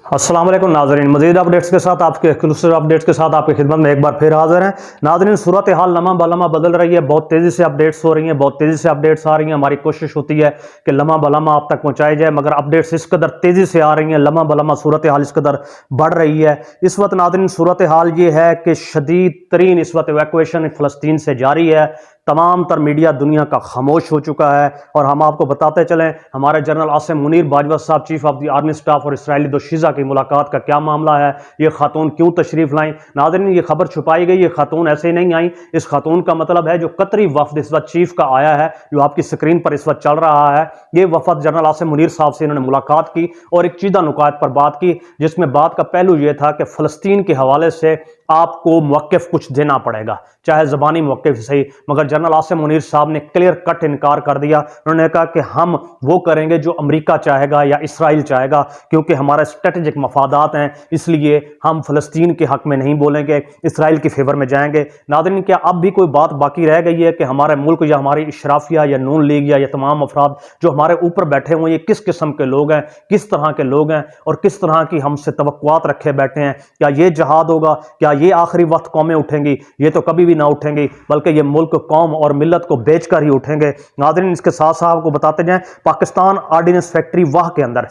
अस्सलाम वालेकुम नाज़रीन, मज़ीद अपडेट्स के साथ आपके एक्सक्लूसिव अपडेट्स के साथ आपकी खिदमत में एक बार फिर हाजिर हैं। नाज़रीन, सूरत हाल लम्हा बलम्हा बदल रही है, बहुत तेज़ी से अपडेट्स हो रही हैं, बहुत तेज़ी से अपडेट्स आ रही हैं। हमारी कोशिश होती है कि लम्हा बलम्हा आप तक पहुँचाई जाए, मगर अपडेट्स इस कदर तेज़ी से आ रही हैं, लम्हा बलम्हा सूरत हाल इस कदर बढ़ रही है। इस वक्त नाज़रीन सूरत हाल ये है कि शदीद तरीन इस वक्त इवैक्यूएशन फ़लस्तीन से जारी है। तमाम तर मीडिया दुनिया का खामोश हो चुका है और हम आपको बताते चलें, हमारे जनरल आसिम मुनीर बाजवा साहब chief of the army staff और इसराइली दोशीज़ा की मुलाकात का क्या मामला है, ये खातून क्यों तशरीफ़ लाएं। नाज़रीन, ये खबर छुपाई गई, ये खातून ऐसे ही नहीं आई। इस खातून का मतलब है जो कतरी वफद इस वक्त चीफ का आया है, जो आपकी स्क्रीन पर इस वक्त चल रहा है, ये वफद जनरल आसिम मुनीर साहब से इन्होंने मुलाकात की और एक चीदा नुकात पर बात की, जिसमें बात का पहलू ये था कि फ़लस्तीन के हवाले से आपको मौक़िफ़ कुछ देना पड़ेगा, चाहे ज़बानी मौक़िफ़ सही। मगर जनरल आसिम मुनीर साहब ने क्लियर कट इनकार कर दिया। उन्होंने कहा कि हम वो करेंगे जो अमेरिका चाहेगा या इसराइल चाहेगा, क्योंकि हमारे स्ट्रेटेजिक मफादात हैं, इसलिए हम फ़लस्तीन के हक़ में नहीं बोलेंगे, इसराइल के फेवर में जाएंगे। नाज़रीन, क्या अब भी कोई बात बाकी रह गई है कि हमारे मुल्क या हमारी इशराफिया या नून लीग या तमाम अफराद जो हमारे ऊपर बैठे हुए ये किस किस्म के लोग हैं, किस तरह के लोग हैं और किस तरह की हमसे तवक्कुआत रखे बैठे हैं? क्या ये जहाद होगा? क्या ये आखिरी वक्त कौमें उठेंगी? ये तो कभी भी ना उठेंगी, बल्कि ये मुल्क कौम और मिल्लत को बेचकर ही उठेंगे। नाज़रीन, इसके साथ साथ आपको बताते जाएं, पाकिस्तान आर्डिनेंस फैक्ट्री वाह के अंदर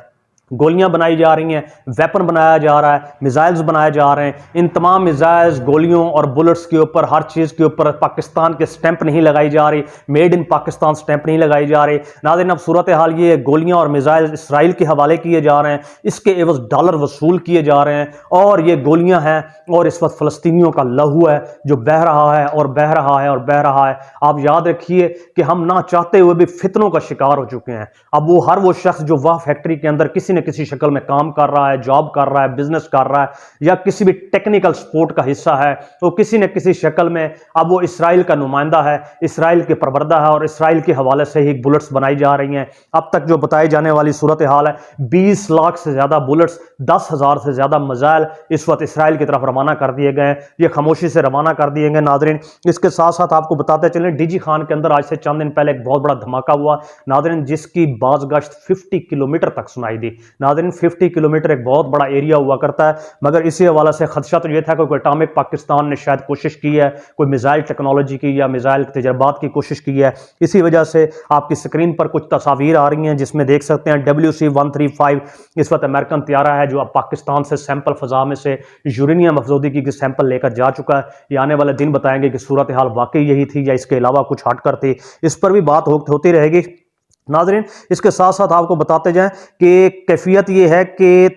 गोलियां बनाई जा रही हैं, वेपन बनाया जा रहा है, मिसाइल्स बनाए जा रहे हैं। इन तमाम मिसाइल्स, गोलियों और बुलेट्स के ऊपर, हर चीज़ के ऊपर पाकिस्तान के स्टैंप नहीं लगाई जा रही, मेड इन पाकिस्तान स्टैंप नहीं लगाई जा रही। नाज़रीन, अब सूरत हाल ये गोलियां और मिसाइल्स इसराइल के हवाले किए जा रहे हैं, इसके एवज डॉलर वसूल किए जा रहे हैं और ये गोलियां हैं और इस वक्त फ़लस्तीनियों का लहू है जो बह रहा है और बह रहा है और बह रहा है। आप याद रखिए कि हम ना चाहते हुए भी फितनों का शिकार हो चुके हैं। अब वो हर वो शख्स जो वाह फैक्ट्री के अंदर किसी न किसी शक्ल में काम कर रहा है, जॉब कर रहा है, बिजनेस कर रहा है या किसी भी टेक्निकल सपोर्ट का हिस्सा है, तो किसी न किसी शक्ल में अब वो इसराइल का नुमाइंदा है, इसराइल के परवरदा है और इसराइल के हवाले से ही बुलेट्स बनाई जा रही हैं। अब तक जो बताई जाने वाली सूरत हाल है, 20 लाख से ज्यादा बुलेट्स, 10,000 से ज्यादा मिसाइल इस वक्त इसराइल की तरफ रवाना कर दिए गए हैं। ये खामोशी से रवाना कर दिए गए। नाज़रीन, इसके साथ साथ आपको बताते चलें, डीजी खान के अंदर आज से चंद दिन पहले एक बहुत बड़ा धमाका हुआ नाज़रीन, जिसकी बाज़गश्त 50 किलोमीटर तक सुनाई दी। नाज़रीन, 50 किलोमीटर एक बहुत बड़ा एरिया हुआ करता है, मगर इसी हवाले से खदशा तो यह था कि कोई एटॉमिक पाकिस्तान ने शायद कोशिश की है, कोई मिसाइल टेक्नोलॉजी की या मिसाइल तजर्बात की कोशिश की है। इसी वजह से आपकी स्क्रीन पर कुछ तस्वीर आ रही हैं, जिसमें देख सकते हैं WC-135 इस वक्त अमेरिकन तैयारा है जो अब पाकिस्तान से सैंपल फजा में से यूरेनियम अफजोदगी की सैंपल लेकर जा चुका है। ये आने वाले दिन बताएंगे कि सूरत हाल वाकई यही थी या इसके अलावा कुछ हटकर थी। इस पर भी बात होती रहेगी। नाज़रीन, इसके साथ साथ आपको बताते जाएं कि कैफियत ये है कि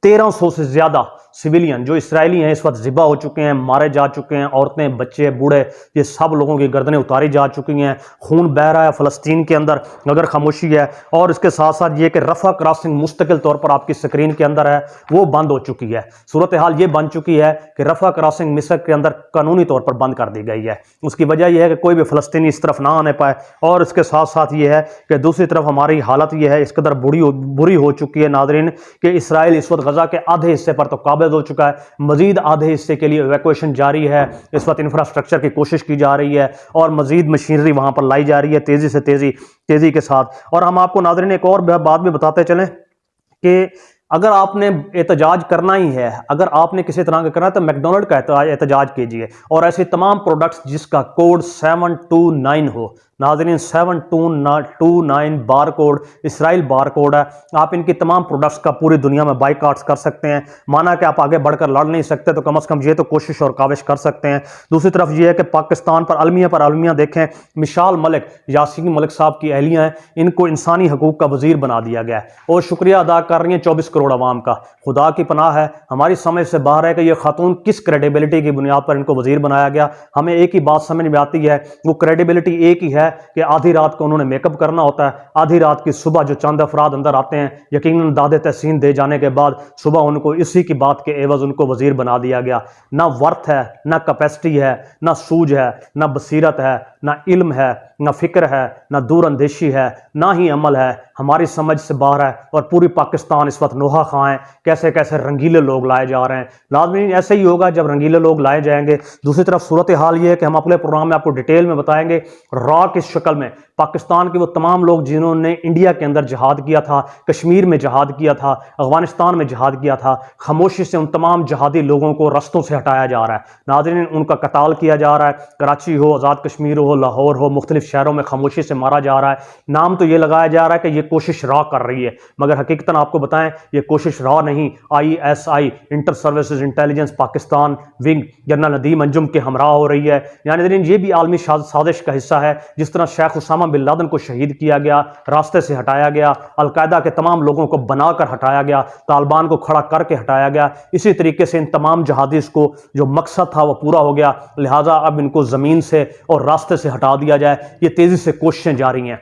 1300 से ज्यादा सिविलियन जो इसराइली हैं इस वक्त ज़िबा हो चुके हैं, मारे जा चुके हैं। औरतें, बच्चे, बूढ़े, ये सब लोगों की गर्दनें उतारी जा चुकी हैं। खून बह रहा है फ़लस्तीन के अंदर, अगर खामोशी है। और इसके साथ साथ ये कि रफ़ा क्रॉसिंग मुस्तकिल तौर पर आपकी स्क्रीन के अंदर है, वो बंद हो चुकी है। सूरत हाल ये बन चुकी है कि रफ़ा क्रॉसिंग मिस्र के अंदर कानूनी तौर पर बंद कर दी गई है। उसकी वजह यह है कि कोई भी फ़लस्तीनी इस तरफ ना आने पाए। और इसके साथ साथ ये है कि दूसरी तरफ हमारी हालत यह है, इस कदर बुरी हो चुकी है नाज़रीन, कि इसराइल इस वक्त गजा के आधे हिस्से पर तो काबिज हो चुका है, मजीद आधे हिस्से के लिए इवैक्यूएशन जारी है। इस वक्त इंफ्रास्ट्रक्चर की कोशिश की जा रही है और मजीद मशीनरी वहां पर लाई जा रही है तेजी के साथ। और हम आपको नाज़रीन एक और बात भी बताते चलें कि अगर आपने एहतजाज करना ही है, अगर आपने किसी तरह का करना है तो मैकडोनल्ड का एहतजाज कीजिए और ऐसे तमाम प्रोडक्ट्स जिसका कोड 729 हो। नाज़रीन, 729 bar code Israel bar code है। आप इनकी तमाम प्रोडक्ट्स का पूरी दुनिया में बाइकाट्स कर सकते हैं। माना कि आप आगे बढ़कर लड़ नहीं सकते तो कम से कम ये तो कोशिश और काविश कर सकते हैं। दूसरी तरफ ये है कि पाकिस्तान पर अलमिया देखें, मिसाल मलिक, यासीन मलिक साहब की अहलियाँ हैं, इनको इंसानी हकूक़ का वजीर बना दिया गया है और शुक्रिया अदा कर रही हैं 24 करोड़ अवाम का। खुदा की पनाह है, हमारी समझ से बाहर है कि ये खातून किस क्रेडिबिलिटी की बुनियाद पर इनको वजीर बनाया गया। हमें एक ही बात समझ में आती है, वो क्रेडिबिलिटी एक ही है कि आधी रात को उन्होंने मेकअप करना होता है, आधी रात की सुबह जो चंद अफराद अंदर आते हैं, यकीनन दादे तहसीन दे जाने के बाद सुबह उनको इसी की बात के एवज उनको वजीर बना दिया गया। ना वर्थ है, ना कैपेसिटी है, ना सूझ है, ना बसीरत है, ना इल्म है, ना फिक्र है, ना दूर अंदेशी है, ना ही अमल है। ہماری سمجھ سے باہر ہے اور پوری پاکستان اس وقت نوحہ خواہ ہیں کیسے کیسے رنگیلے لوگ لائے جا رہے ہیں۔ ناظرین ایسے ہی ہوگا جب رنگیلے لوگ لائے جائیں گے۔ دوسری طرف صورتحال یہ ہے کہ ہم اپنے پروگرام میں آپ کو ڈیٹیل میں بتائیں گے را کس شکل میں پاکستان کے وہ تمام لوگ جنہوں نے انڈیا کے اندر جہاد کیا تھا، کشمیر میں جہاد کیا تھا، افغانستان میں جہاد کیا تھا، خاموشی سے ان تمام جہادی لوگوں کو رستوں سے ہٹایا جا رہا ہے۔ ناظرین ان کا قتال کیا جا رہا ہے، کراچی ہو، آزاد کشمیر ہو، لاہور ہو، مختلف شہروں میں خاموشی سے مارا جا رہا ہے۔ نام تو یہ لگایا جا رہا ہے کہ یہ کوشش را کر رہی ہے، مگر حقیقتاً آپ کو بتائیں یہ کوشش را نہیں، ISI inter services intelligence Pakistan wing general Nadeem Anjum کے ہمراہ ہو رہی ہے۔ یعنی یہ بھی عالمی سازش کا حصہ ہے۔ جس طرح شیخ اسامہ بن لادن کو شہید کیا گیا، راستے سے ہٹایا گیا، القاعدہ کے تمام لوگوں کو بنا کر ہٹایا گیا، طالبان کو کھڑا کر کے ہٹایا گیا، اسی طریقے سے ان تمام جہادیز کو جو مقصد تھا وہ پورا ہو گیا، لہٰذا اب ان کو زمین سے اور راستے سے ہٹا دیا جائے۔ یہ تیزی سے کوششیں جاری ہیں۔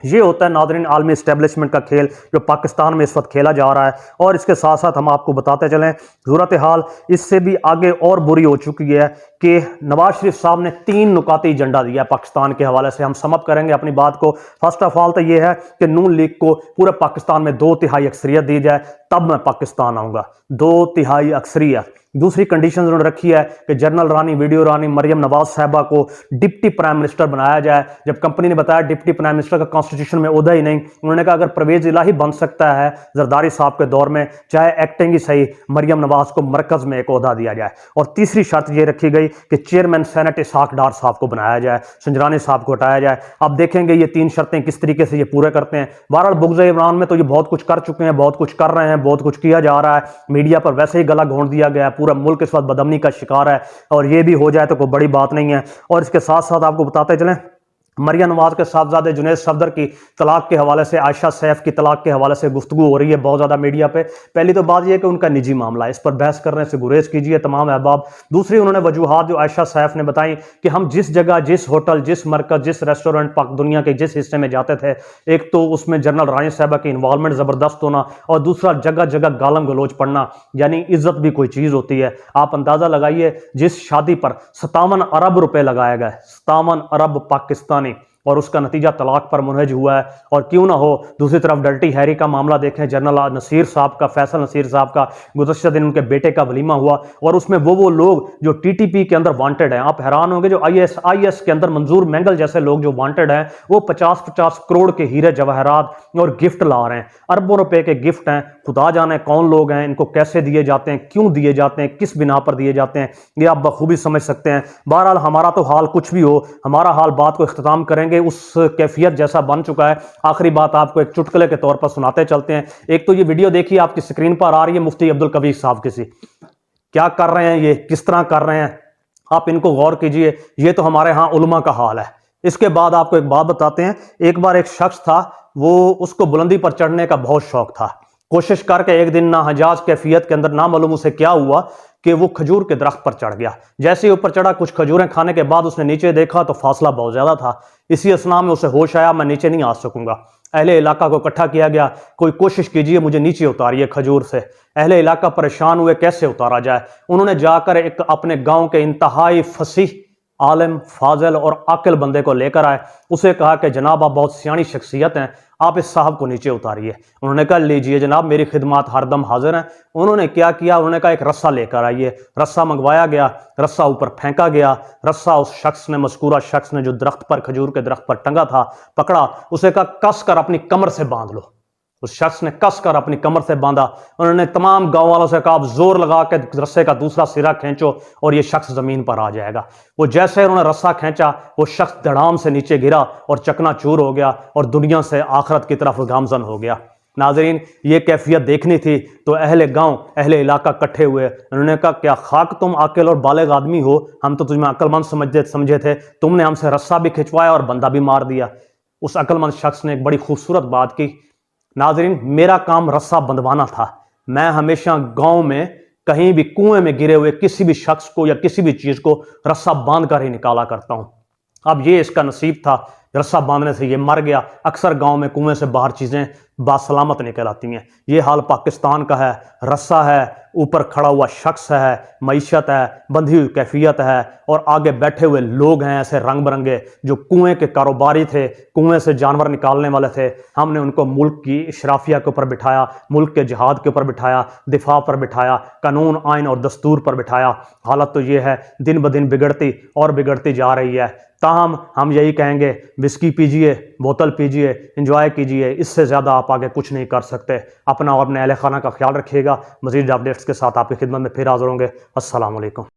یہ ہوتا ہے ناظرین عالمی اسٹیبلشمنٹ کا کھیل جو پاکستان میں اس وقت کھیلا جا رہا ہے۔ اور اس کے ساتھ ساتھ ہم آپ کو بتاتے چلیں صورتحال اس سے بھی آگے اور بری ہو چکی ہے کہ نواز شریف صاحب نے 3 نکاتی ایجنڈا دیا ہے پاکستان کے حوالے سے۔ ہم سم اپ کریں گے اپنی بات کو۔ فرسٹ آف آل تو یہ ہے کہ نون لیگ کو پورے پاکستان میں 2/3 اکثریت دی جائے تب میں پاکستان آؤں گا، 2/3 اکثریت۔ دوسری کنڈیشن انہوں نے رکھی ہے کہ جنرل رانی ویڈیو رانی مریم نواز صاحبہ کو ڈپٹی پرائم منسٹر بنایا جائے۔ جب کمپنی نے بتایا ڈپٹی پرائم منسٹر کا کانسٹیٹیوشن میں عہدہ ہی نہیں، انہوں نے کہا اگر پرویز الہی بن سکتا ہے زرداری صاحب کے دور میں، چاہے ایکٹنگ ہی صحیح، مریم نواز کو مرکز میں ایک عہدہ دیا جائے۔ اور تیسری شرط یہ رکھی گئی کہ چیئرمین سینٹ اسحاق ڈار صاحب کو بنایا جائے، سنجرانی صاحب کو ہٹایا جائے۔ اب دیکھیں گے یہ 3 شرطیں کس طریقے سے یہ پورے کرتے ہیں۔ بہرحال بغض عمران میں تو یہ بہت کچھ کر چکے ہیں، بہت کچھ کر رہے ہیں، بہت کچھ کیا جا رہا ہے، میڈیا پر ویسے ہی گلا گھونٹ دیا گیا ہے، پورا ملک اس وقت بدامنی کا شکار ہے، اور یہ بھی ہو جائے تو کوئی بڑی بات نہیں ہے۔ اور اس کے ساتھ ساتھ آپ کو بتاتے چلیں مریم نواز کے صاحبزادے جنید صفدر کی طلاق کے حوالے سے، عائشہ سیف کی طلاق کے حوالے سے گفتگو ہو رہی ہے بہت زیادہ میڈیا پہ۔ پہلی تو بات یہ ہے کہ ان کا نجی معاملہ ہے، اس پر بحث کرنے سے گریز کیجیے تمام احباب۔ دوسری انہوں نے وجوہات جو عائشہ سیف نے بتائیں کہ ہم جس جگہ، جس ہوٹل، جس مرکز، جس ریسٹورنٹ پاک دنیا کے جس حصے میں جاتے تھے، ایک تو اس میں جنرل رانی صاحبہ کی انوالومنٹ زبردست ہونا، اور دوسرا جگہ جگہ گالم گلوچ پڑنا، یعنی عزت بھی کوئی چیز ہوتی ہے۔ آپ اندازہ لگائیے جس شادی پر 57 ارب روپے لگائے گئے، 57 ارب پاکستانی، اور اس کا نتیجہ طلاق پر منہج ہوا ہے۔ اور کیوں نہ ہو دوسری طرف ڈلٹی ہیری کا معاملہ دیکھیں، جنرل نصیر صاحب کا، فیصل نصیر صاحب کا گزشتہ دن ان کے بیٹے کا ولیمہ ہوا، اور اس میں وہ لوگ جو TTP کے اندر وانٹڈ ہیں، آپ حیران ہوں گے، جو IS کے اندر منظور مینگل جیسے لوگ جو وانٹڈ ہیں، وہ 50 کروڑ کے ہیرے جواہرات اور گفٹ لا رہے ہیں، اربوں روپے کے گفٹ ہیں۔ خدا جانے کون لوگ ہیں، ان کو کیسے دیے جاتے ہیں، کیوں دیے جاتے ہیں، کس بنا پر دیے جاتے ہیں، یہ آپ بخوبی سمجھ سکتے ہیں۔ بہرحال ہمارا تو حال کچھ بھی ہو، ہمارا حال بات کو اختتام کریں گے اس کیفیت جیسا بن چکا ہے۔ آخری بات آپ کو ایک چٹکلے کے طور پر سناتے چلتے ہیں۔ ایک تو یہ ویڈیو دیکھیے آپ کی سکرین پر آ رہی ہے، مفتی عبدالقوی صاحب کسی کیا کر رہے ہیں، یہ کس طرح کر رہے ہیں، آپ ان کو غور کیجئے۔ یہ تو ہمارے ہاں علماء کا حال ہے۔ اس کے بعد آپ کو ایک بات بتاتے ہیں۔ ایک بار ایک شخص تھا، وہ اس کو بلندی پر چڑھنے کا بہت شوق تھا، کوشش کر کے ایک دن ناحجاز کیفیت کے اندر نامعلوم اسے کیا ہوا کہ وہ کھجور کے درخت پر چڑھ گیا۔ جیسے ہی اوپر چڑھا، کچھ کھجوریں کھانے کے بعد اس نے نیچے دیکھا تو فاصلہ بہت زیادہ تھا۔ اسی اسنا میں اسے ہوش آیا میں نیچے نہیں آ سکوں گا۔ اہل علاقہ کو اکٹھا کیا گیا، کوئی کوشش کیجئے مجھے نیچے اتاریے کھجور سے۔ اہل علاقہ پریشان ہوئے کیسے اتارا جائے۔ انہوں نے جا کر ایک اپنے گاؤں کے انتہائی فصیح، عالم، فاضل اور عاقل بندے کو لے کر آئے۔ اسے کہا کہ جناب آپ بہت سیانی شخصیت ہیں، آپ اس صاحب کو نیچے اتاریے۔ انہوں نے کہا لیجئے جناب، میری خدمات ہر دم حاضر ہیں۔ انہوں نے کیا کیا، انہوں نے کہا ایک رسہ لے کر آئیے۔ رسہ منگوایا گیا، رسہ اوپر پھینکا گیا، رسہ اس شخص نے، مذکورہ شخص نے جو درخت پر، کھجور کے درخت پر ٹنگا تھا، پکڑا۔ اسے کہا کس کر اپنی کمر سے باندھ لو۔ اس شخص نے کس کر اپنی کمر سے باندھا۔ انہوں نے تمام گاؤں والوں سے کہا آپ زور لگا کے رسے کا دوسرا سرا کھینچو اور یہ شخص زمین پر آ جائے گا۔ وہ جیسے انہوں نے رسہ کھینچا، وہ شخص دھڑام سے نیچے گرا اور چکنا چور ہو گیا اور دنیا سے آخرت کی طرف گامزن ہو گیا۔ ناظرین یہ کیفیت دیکھنی تھی تو اہل گاؤں، اہل علاقہ کٹھے ہوئے۔ انہوں نے کہا کیا خاک تم عاقل اور بالغ آدمی ہو، ہم تو تمہیں عقل مند سمجھے تھے، تم نے ہم سے رسہ بھی کھنچوایا اور بندہ بھی مار دیا۔ اس عقل مند شخص نے ایک بڑی خوبصورت بات کی، ناظرین میرا کام رسہ بندھوانا تھا، میں ہمیشہ گاؤں میں کہیں بھی کنویں میں گرے ہوئے کسی بھی شخص کو یا کسی بھی چیز کو رسہ باندھ کر ہی نکالا کرتا ہوں۔ اب یہ اس کا نصیب تھا، رسہ باندھنے سے یہ مر گیا۔ اکثر گاؤں میں کنویں سے باہر چیزیں बासलामत निकल आती हैं। ये हाल पाकिस्तान का है, रस्सा है, ऊपर खड़ा हुआ शख्स है, मईशत है, बंधी हुई कैफियत है, और आगे बैठे हुए लोग हैं ऐसे रंग बिरंगे जो कुएं के कारोबारी थे, कुएं से जानवर निकालने वाले थे। हमने उनको मुल्क की इशराफिया के ऊपर बिठाया, मुल्क के जिहाद के ऊपर बिठाया, दिफा पर बिठाया, कानून आइन और दस्तूर पर बिठाया। हालत तो ये है दिन ब दिन बिगड़ती और बिगड़ती जा रही है। ताहम हम यही कहेंगे, विस्की पीजिए, बोतल पीजिए, एंजॉय कीजिए, इससे ज़्यादा आप आगे कुछ नहीं कर सकते। अपना और अपने अहल खाना का ख्याल रखिएगा। मज़ीद अपडेट्स के साथ आपकी खिदमत में फिर हाज़िर होंगे। अस्सलाम वालेकुम।